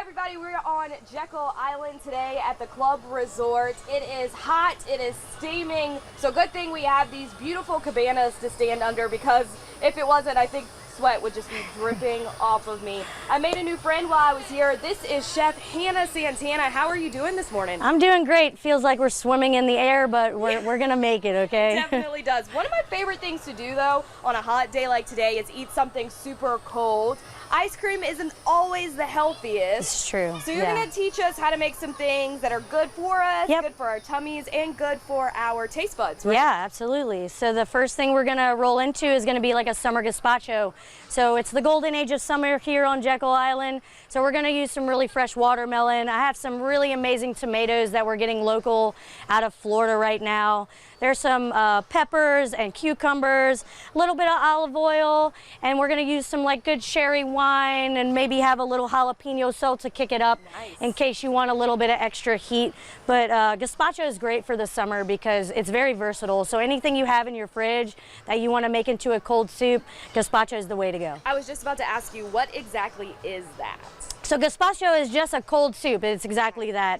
everybody, we're on Jekyll Island today at the Club Resort. It is hot, it is steaming, so good thing we have these beautiful cabanas to stand under, because if it wasn't, I think sweat would just be dripping off of me. I made a new friend while I was here. This is Chef Hannah Santana. How are you doing this morning? I'm doing great. Feels like we're swimming in the air, but we're gonna make it, okay? It definitely does. One of my favorite things to do though on a hot day like today is eat something super cold. Ice cream isn't always the healthiest. It's true. So you're gonna teach us how to make some things that are good for us, good for our tummies, and good for our taste buds, right? Yeah, absolutely. So the first thing we're gonna roll into is gonna be like a summer gazpacho. So it's the golden age of summer here on Jekyll Island. So we're gonna use some really fresh watermelon. I have some really amazing tomatoes that we're getting local out of Florida right now. There's some peppers and cucumbers, a little bit of olive oil, and we're gonna use some like good sherry wine and maybe have a little jalapeno salt to kick it up in case you want a little bit of extra heat. But gazpacho is great for the summer because it's very versatile. So anything you have in your fridge that you wanna make into a cold soup, gazpacho is the way to go. I was just about to ask you, what exactly is that? So gazpacho is just a cold soup. It's exactly that.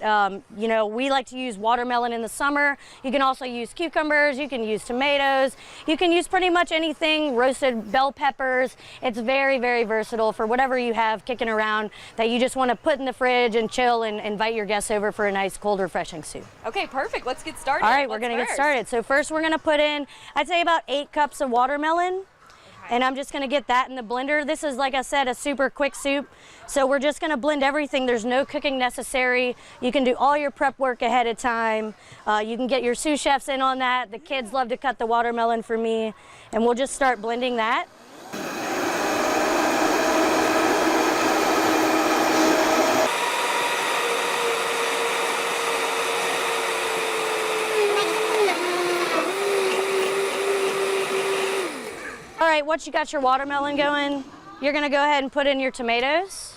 You know, we like to use watermelon in the summer. You can also use cucumbers, you can use tomatoes, you can use pretty much anything, roasted bell peppers. It's very, very versatile for whatever you have kicking around that you just want to put in the fridge and chill and invite your guests over for a nice, cold, refreshing soup. Okay, perfect. Let's get started. All right, we're gonna get started. So first we're gonna put in, I'd say about 8 cups of watermelon. And I'm just gonna get that in the blender. This is, like I said, a super quick soup. So we're just gonna blend everything. There's no cooking necessary. You can do all your prep work ahead of time. You can get your sous chefs in on that. The kids love to cut the watermelon for me. And we'll just start blending that. All right, once you got your watermelon going, you're gonna go ahead and put in your tomatoes.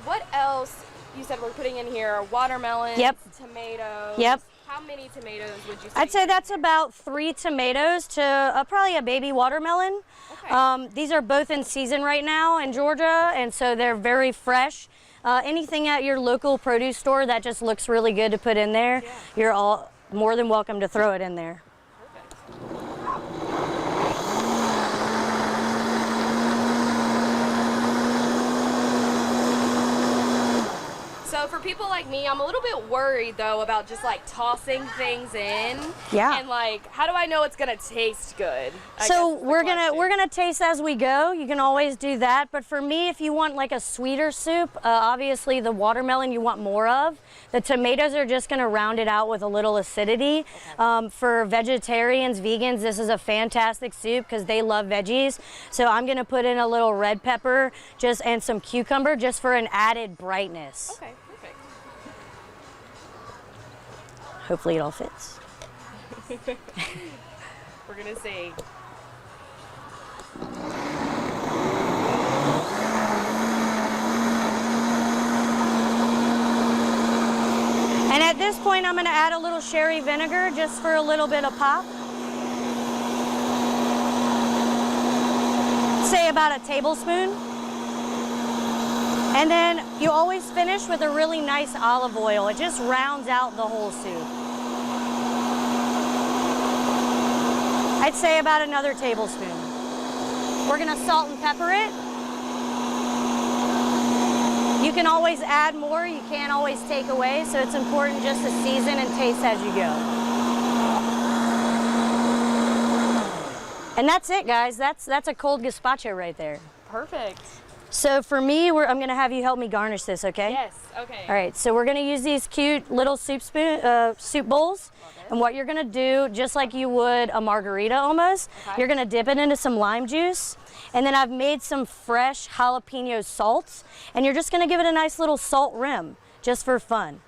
What else? You said we're putting in here watermelon, tomatoes. Yep. How many tomatoes would you say? I'd say that's about 3 tomatoes to probably a baby watermelon. Okay. These are both in season right now in Georgia, and so they're very fresh. Anything at your local produce store that just looks really good to put in there, you're all more than welcome to throw it in there. So for people like me, I'm a little bit worried though about just like tossing things in. Yeah. And like, how do I know it's gonna taste good? So we're gonna taste as we go. You can always do that. But for me, if you want like a sweeter soup, obviously the watermelon you want more of. The tomatoes are just gonna round it out with a little acidity. For vegetarians, vegans, this is a fantastic soup because they love veggies. So I'm gonna put in a little red pepper and some cucumber just for an added brightness. Okay, perfect. Hopefully it all fits. We're gonna see. And at this point, I'm gonna add a little sherry vinegar just for a little bit of pop. Say about a tablespoon. And then you always finish with a really nice olive oil. It just rounds out the whole soup. I'd say about another tablespoon. We're gonna salt and pepper it. You can always add more, you can't always take away, so it's important just to season and taste as you go. And that's it, guys. That's a cold gazpacho right there. Perfect. So for me, I'm gonna have you help me garnish this, okay? Yes, okay. All right, so we're gonna use these cute little soup bowls. And what you're gonna do, just like you would a margarita almost, you're gonna dip it into some lime juice. And then I've made some fresh jalapeno salts. And you're just gonna give it a nice little salt rim, just for fun.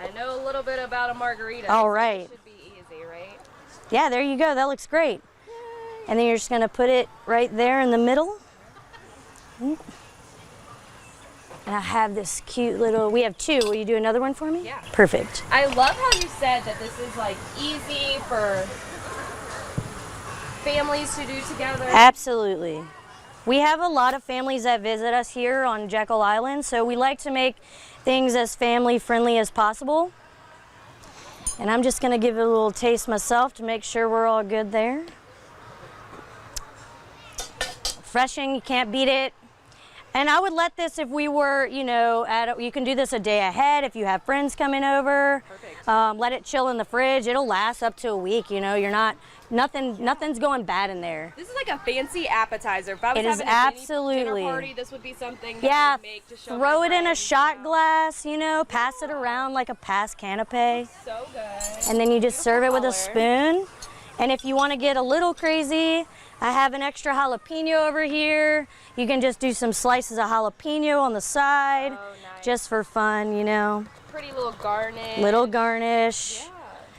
I know a little bit about a margarita. All right. So it should be easy, right? Yeah, there you go, that looks great. And then you're just gonna put it right there in the middle. And I have this cute little, we have 2. Will you do another one for me? Yeah. Perfect. I love how you said that this is like easy for families to do together. Absolutely. We have a lot of families that visit us here on Jekyll Island, so we like to make things as family friendly as possible. And I'm just gonna give it a little taste myself to make sure we're all good there. Refreshing, you can't beat it. And I would let this, if we were, you know, you can do this a day ahead if you have friends coming over. Perfect. Let it chill in the fridge. It'll last up to a week, you know. Nothing's going bad in there. This is like a fancy appetizer. If I was It is having a absolutely. dinner party, this would be something that Yeah, I would make to show throw my it in a friends, shot you know. glass, you know, pass it around like a pass canapé. So good. And then you just serve it with a Beautiful spoon. And if you want to get a little crazy, I have an extra jalapeno over here. You can just do some slices of jalapeno on the side, Oh, nice. just for fun, you know. Pretty little garnish. Little garnish. Yeah.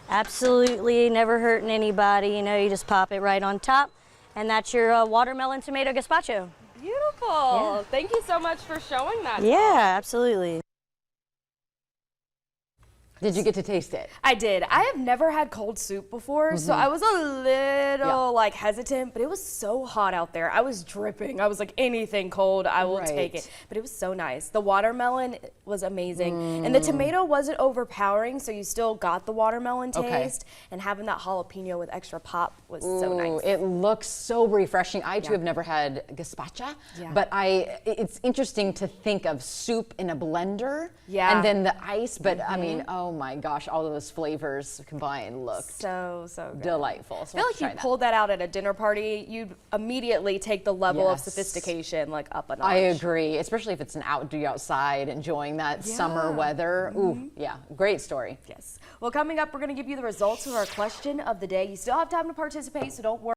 Absolutely never hurting anybody, you know, you just pop it right on top. And that's your watermelon tomato gazpacho. Beautiful. Yeah. Thank you so much for showing that. Yeah, absolutely. Did you get to taste it? I did. I have never had cold soup before, so I was a little like hesitant, but it was so hot out there. I was dripping. I was like, anything cold, I will take it. But it was so nice. The watermelon was amazing. And the tomato wasn't overpowering, so you still got the watermelon taste. And having that jalapeno with extra pop was so nice. It looks so refreshing. I too have never had gazpacho, but it's interesting to think of soup in a blender and then the ice, but I mean, oh my gosh, all of those flavors combined look so good. delightful. I So feel like you pulled that out at a dinner party, you'd immediately take the level of sophistication like up a notch. I agree, especially if it's an outside enjoying that summer weather. Ooh, yeah, great story. Yes. Well, coming up, we're going to give you the results of our question of the day. You still have time to participate, so don't worry.